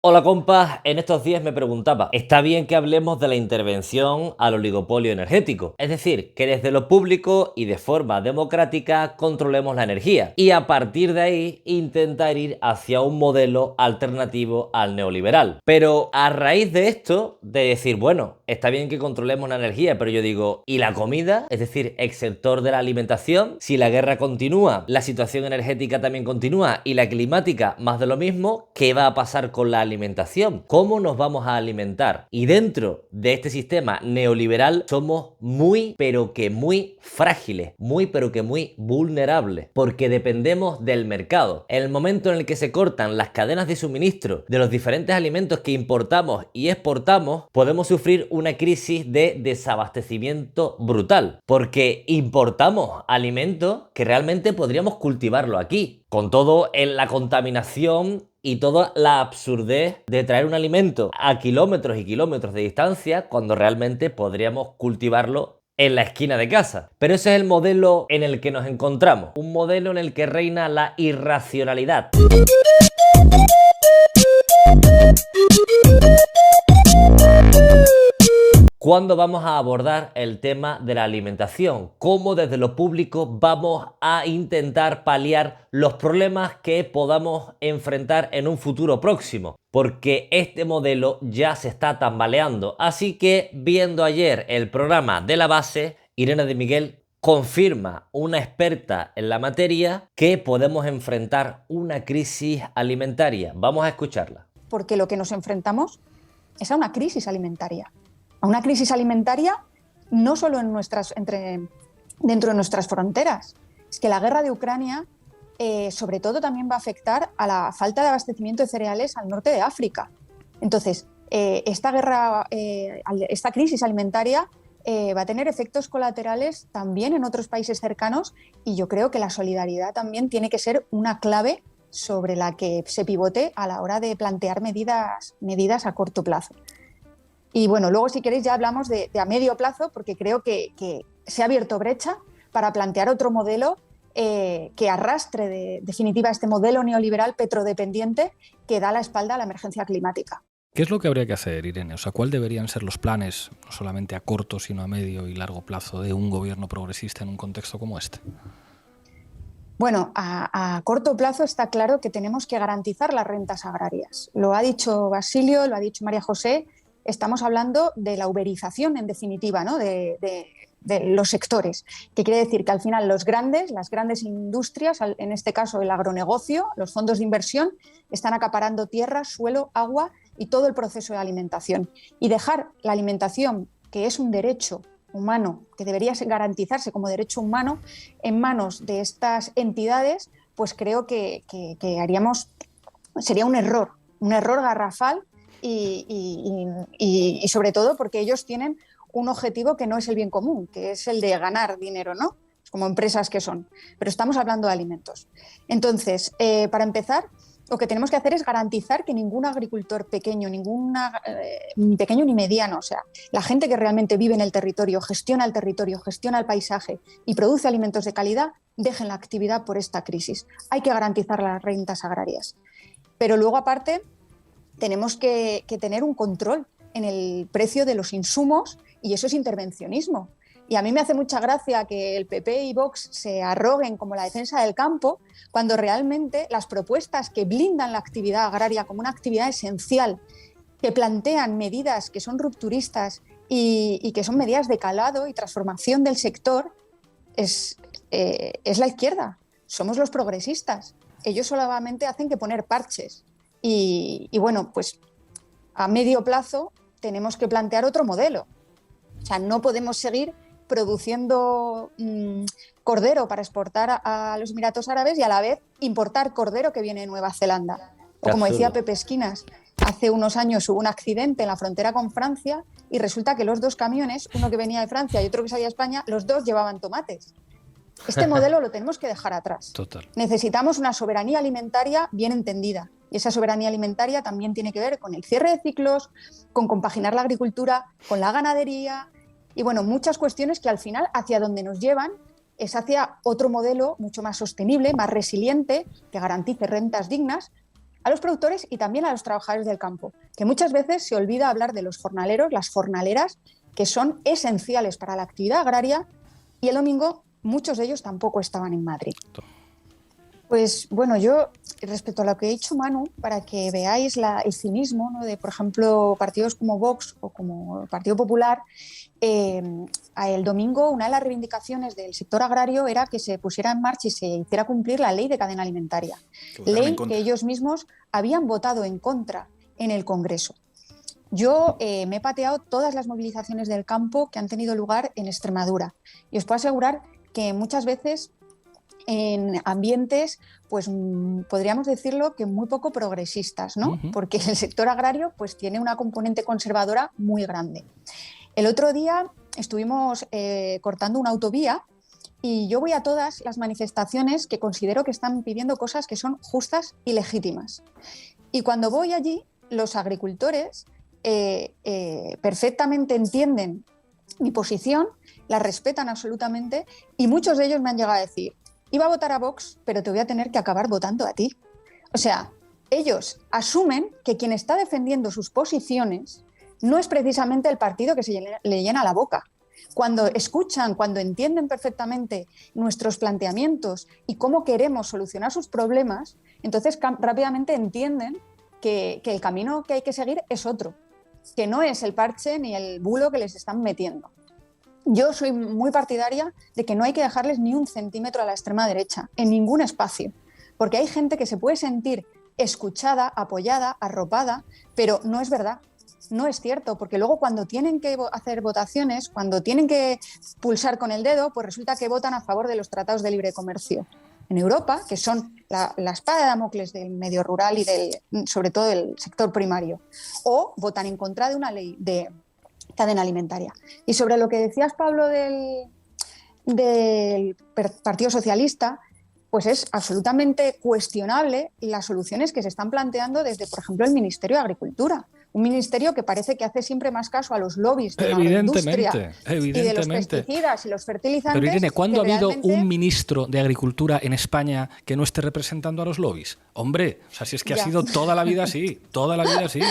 Hola compas, en estos días me preguntaba, ¿está bien que hablemos de la intervención al oligopolio energético? Es decir, que desde lo público y de forma democrática controlemos la energía y a partir de ahí intentar ir hacia un modelo alternativo al neoliberal. Pero a raíz de esto, de decir, bueno, está bien que controlemos la energía, pero yo digo, ¿y la comida? Es decir, el sector de la alimentación, si la guerra continúa, la situación energética también continúa y la climática más de lo mismo, ¿qué va a pasar con la alimentación? ¿Cómo nos vamos a alimentar? Y dentro de este sistema neoliberal somos muy, pero que muy frágiles, muy, pero que muy vulnerables, porque dependemos del mercado. En el momento en el que se cortan las cadenas de suministro de los diferentes alimentos que importamos y exportamos, podemos sufrir una crisis de desabastecimiento brutal, porque importamos alimentos que realmente podríamos cultivarlo aquí, con todo en la contaminación y toda la absurdez de traer un alimento a kilómetros y kilómetros de distancia cuando realmente podríamos cultivarlo en la esquina de casa. Pero ese es el modelo en el que nos encontramos, un modelo en el que reina la irracionalidad. ¿Cuándo vamos a abordar el tema de la alimentación? ¿Cómo desde lo público vamos a intentar paliar los problemas que podamos enfrentar en un futuro próximo? Porque este modelo ya se está tambaleando. Así que, viendo ayer el programa de La Base, Irene de Miguel confirma, una experta en la materia, que podemos enfrentar una crisis alimentaria. Vamos a escucharla. Porque lo que nos enfrentamos es a una crisis alimentaria. A una crisis alimentaria no solo dentro de nuestras fronteras. Es que la guerra de Ucrania, sobre todo, también va a afectar a la falta de abastecimiento de cereales al norte de África. Entonces, esta crisis alimentaria va a tener efectos colaterales también en otros países cercanos y yo creo que la solidaridad también tiene que ser una clave sobre la que se pivote a la hora de plantear medidas a corto plazo. Y bueno, luego si queréis ya hablamos de a medio plazo, porque creo que se ha abierto brecha para plantear otro modelo que arrastre de definitiva este modelo neoliberal petrodependiente que da la espalda a la emergencia climática. ¿Qué es lo que habría que hacer, Irene? O sea, ¿cuál deberían ser los planes, no solamente a corto, sino a medio y largo plazo, de un gobierno progresista en un contexto como este? Bueno, a corto plazo está claro que tenemos que garantizar las rentas agrarias. Lo ha dicho Basilio, lo ha dicho María José. Estamos hablando de la uberización, en definitiva, ¿no? de los sectores, que quiere decir que al final las grandes industrias, en este caso el agronegocio, los fondos de inversión, están acaparando tierra, suelo, agua y todo el proceso de alimentación. Y dejar la alimentación, que es un derecho humano, que debería garantizarse como derecho humano, en manos de estas entidades, pues creo que sería un error garrafal. Y sobre todo porque ellos tienen un objetivo que no es el bien común, que es el de ganar dinero, ¿no? Como empresas que son. Pero estamos hablando de alimentos. Entonces, para empezar, lo que tenemos que hacer es garantizar que ningún agricultor pequeño, ni pequeño ni mediano, o sea, la gente que realmente vive en el territorio, gestiona el paisaje y produce alimentos de calidad, dejen la actividad por esta crisis. Hay que garantizar las rentas agrarias. Pero luego, aparte, tenemos que tener un control en el precio de los insumos y eso es intervencionismo. Y a mí me hace mucha gracia que el PP y Vox se arroguen como la defensa del campo cuando realmente las propuestas que blindan la actividad agraria como una actividad esencial, que plantean medidas que son rupturistas y que son medidas de calado y transformación del sector, es la izquierda. Somos los progresistas. Ellos solamente hacen que poner parches. Y bueno, pues a medio plazo tenemos que plantear otro modelo. O sea, no podemos seguir produciendo cordero para exportar a los Emiratos Árabes y a la vez importar cordero que viene de Nueva Zelanda. O como decía Pepe Esquinas, hace unos años hubo un accidente en la frontera con Francia y resulta que los dos camiones, uno que venía de Francia y otro que salía de España, los dos llevaban tomates. Este modelo lo tenemos que dejar atrás. Total. Necesitamos una soberanía alimentaria bien entendida. Y esa soberanía alimentaria también tiene que ver con el cierre de ciclos, con compaginar la agricultura, con la ganadería y bueno, muchas cuestiones que al final hacia donde nos llevan es hacia otro modelo mucho más sostenible, más resiliente, que garantice rentas dignas, a los productores y también a los trabajadores del campo, que muchas veces se olvida hablar de los jornaleros, las jornaleras, que son esenciales para la actividad agraria, y el domingo muchos de ellos tampoco estaban en Madrid. Pues bueno, yo respecto a lo que ha dicho Manu, para que veáis el cinismo, ¿no?, de, por ejemplo, partidos como Vox o como el Partido Popular, el domingo una de las reivindicaciones del sector agrario era que se pusiera en marcha y se hiciera cumplir la ley de cadena alimentaria, ley que ellos mismos habían votado en contra en el Congreso. Yo me he pateado todas las movilizaciones del campo que han tenido lugar en Extremadura y os puedo asegurar que muchas veces en ambientes, pues podríamos decirlo que muy poco progresistas, ¿no? Porque el sector agrario pues tiene una componente conservadora muy grande. El otro día estuvimos cortando una autovía y yo voy a todas las manifestaciones que considero que están pidiendo cosas que son justas y legítimas. Y cuando voy allí, los agricultores perfectamente entienden mi posición, la respetan absolutamente y muchos de ellos me han llegado a decir: iba a votar a Vox, pero te voy a tener que acabar votando a ti. O sea, ellos asumen que quien está defendiendo sus posiciones no es precisamente el partido que le llena la boca. Cuando escuchan, cuando entienden perfectamente nuestros planteamientos y cómo queremos solucionar sus problemas, entonces rápidamente entienden que el camino que hay que seguir es otro, que no es el parche ni el bulo que les están metiendo. Yo soy muy partidaria de que no hay que dejarles ni un centímetro a la extrema derecha, en ningún espacio, porque hay gente que se puede sentir escuchada, apoyada, arropada, pero no es verdad, no es cierto, porque luego cuando tienen que hacer votaciones, cuando tienen que pulsar con el dedo, pues resulta que votan a favor de los tratados de libre comercio en Europa, que son la espada de Damocles del medio rural y sobre todo del sector primario, o votan en contra de una ley de cadena alimentaria. Y sobre lo que decías, Pablo, del Partido Socialista, pues es absolutamente cuestionable las soluciones que se están planteando desde, por ejemplo, el Ministerio de Agricultura. Un ministerio que parece que hace siempre más caso a los lobbies de la industria y de los pesticidas y los fertilizantes. Pero Irene, ¿cuándo ha habido un ministro de Agricultura en España que no esté representando a los lobbies? Hombre, o sea, si es que ha sido toda la vida así, toda la vida así.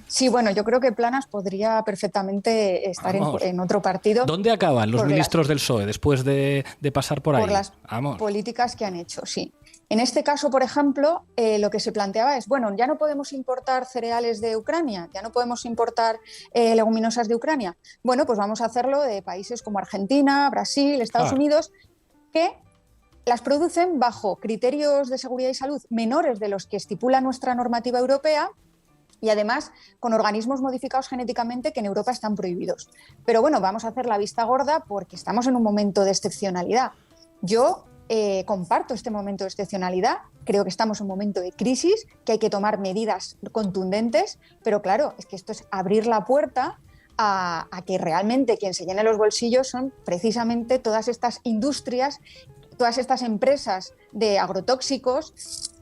Sí, bueno, yo creo que Planas podría perfectamente estar en otro partido. ¿Dónde acaban los ministros del PSOE después de pasar por ahí? Por las políticas que han hecho, sí. En este caso, por ejemplo, lo que se planteaba es, bueno, ya no podemos importar cereales de Ucrania, ya no podemos importar leguminosas de Ucrania. Bueno, pues vamos a hacerlo de países como Argentina, Brasil, Estados Unidos, que las producen bajo criterios de seguridad y salud menores de los que estipula nuestra normativa europea y además con organismos modificados genéticamente que en Europa están prohibidos. Pero bueno, vamos a hacer la vista gorda porque estamos en un momento de excepcionalidad. Yo comparto este momento de excepcionalidad, creo que estamos en un momento de crisis, que hay que tomar medidas contundentes, pero claro, es que esto es abrir la puerta a que realmente quien se llene los bolsillos son precisamente todas estas industrias, todas estas empresas de agrotóxicos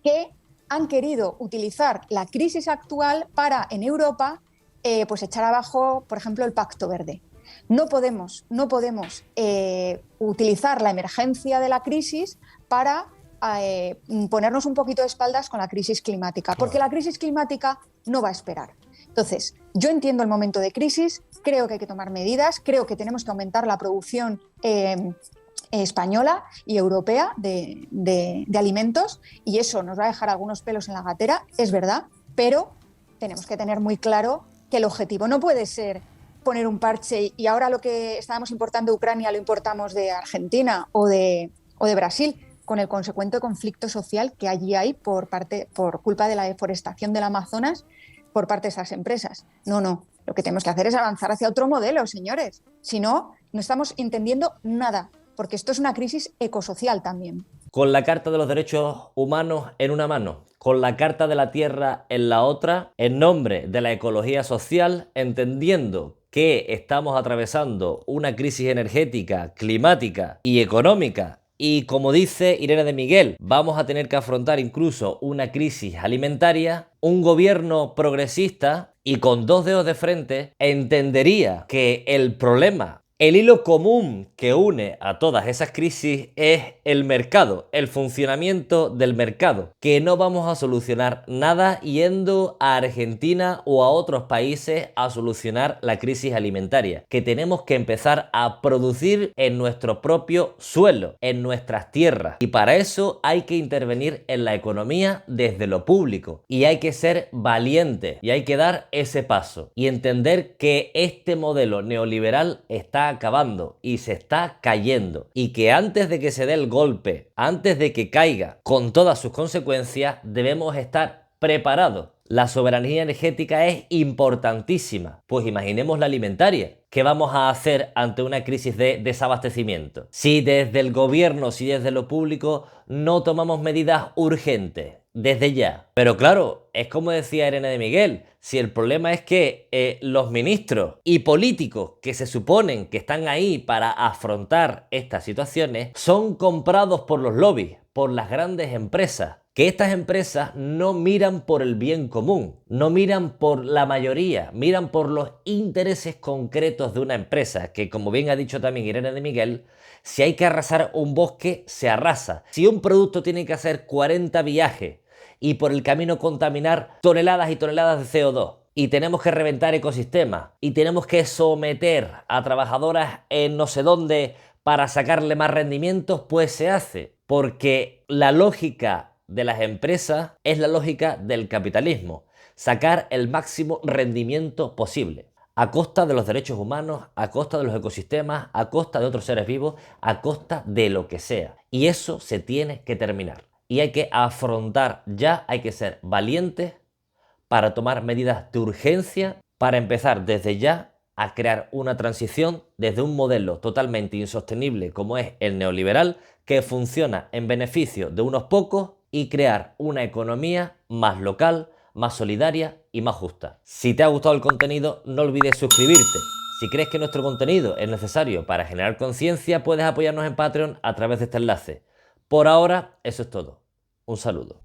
que han querido utilizar la crisis actual para, en Europa, pues echar abajo, por ejemplo, el Pacto Verde. No podemos utilizar la emergencia de la crisis para ponernos un poquito de espaldas con la crisis climática, porque la crisis climática no va a esperar. Entonces, yo entiendo el momento de crisis, creo que hay que tomar medidas, creo que tenemos que aumentar la producción española y europea de alimentos y eso nos va a dejar algunos pelos en la gatera, es verdad, pero tenemos que tener muy claro que el objetivo no puede ser poner un parche y ahora lo que estábamos importando de Ucrania lo importamos de Argentina o de Brasil, con el consecuente conflicto social que allí hay por culpa de la deforestación del Amazonas por parte de esas empresas. No, lo que tenemos que hacer es avanzar hacia otro modelo, señores. Si no, no estamos entendiendo nada, porque esto es una crisis ecosocial también. Con la Carta de los Derechos Humanos en una mano, con la Carta de la Tierra en la otra, en nombre de la ecología social, entendiendo que estamos atravesando una crisis energética, climática y económica. Y como dice Irene de Miguel, vamos a tener que afrontar incluso una crisis alimentaria. Un gobierno progresista y con dos dedos de frente entendería que el problema El hilo común que une a todas esas crisis es el mercado, el funcionamiento del mercado, que no vamos a solucionar nada yendo a Argentina o a otros países a solucionar la crisis alimentaria, que tenemos que empezar a producir en nuestro propio suelo, en nuestras tierras, y para eso hay que intervenir en la economía desde lo público y hay que ser valientes y hay que dar ese paso y entender que este modelo neoliberal está acabando y se está cayendo y que antes de que se dé el golpe, antes de que caiga con todas sus consecuencias, debemos estar preparados. La soberanía energética es importantísima, pues imaginemos la alimentaria. ¿Qué vamos a hacer ante una crisis de desabastecimiento? Si desde el gobierno, si desde lo público no tomamos medidas urgentes, desde ya. Pero claro, es como decía Irene de Miguel, si el problema es que los ministros y políticos que se suponen que están ahí para afrontar estas situaciones son comprados por los lobbies, por las grandes empresas. Que estas empresas no miran por el bien común, no miran por la mayoría, miran por los intereses concretos de una empresa, que como bien ha dicho también Irene de Miguel, si hay que arrasar un bosque, se arrasa. Si un producto tiene que hacer 40 viajes y por el camino contaminar toneladas y toneladas de CO2, y tenemos que reventar ecosistemas, y tenemos que someter a trabajadoras en no sé dónde para sacarle más rendimientos, pues se hace, porque la lógica de las empresas es la lógica del capitalismo, sacar el máximo rendimiento posible, a costa de los derechos humanos, a costa de los ecosistemas, a costa de otros seres vivos, a costa de lo que sea. Y eso se tiene que terminar. Y hay que afrontar ya, hay que ser valientes para tomar medidas de urgencia, para empezar desde ya a crear una transición desde un modelo totalmente insostenible como es el neoliberal, que funciona en beneficio de unos pocos, y crear una economía más local, más solidaria y más justa. Si te ha gustado el contenido, no olvides suscribirte. Si crees que nuestro contenido es necesario para generar conciencia, puedes apoyarnos en Patreon a través de este enlace. Por ahora, eso es todo. Un saludo.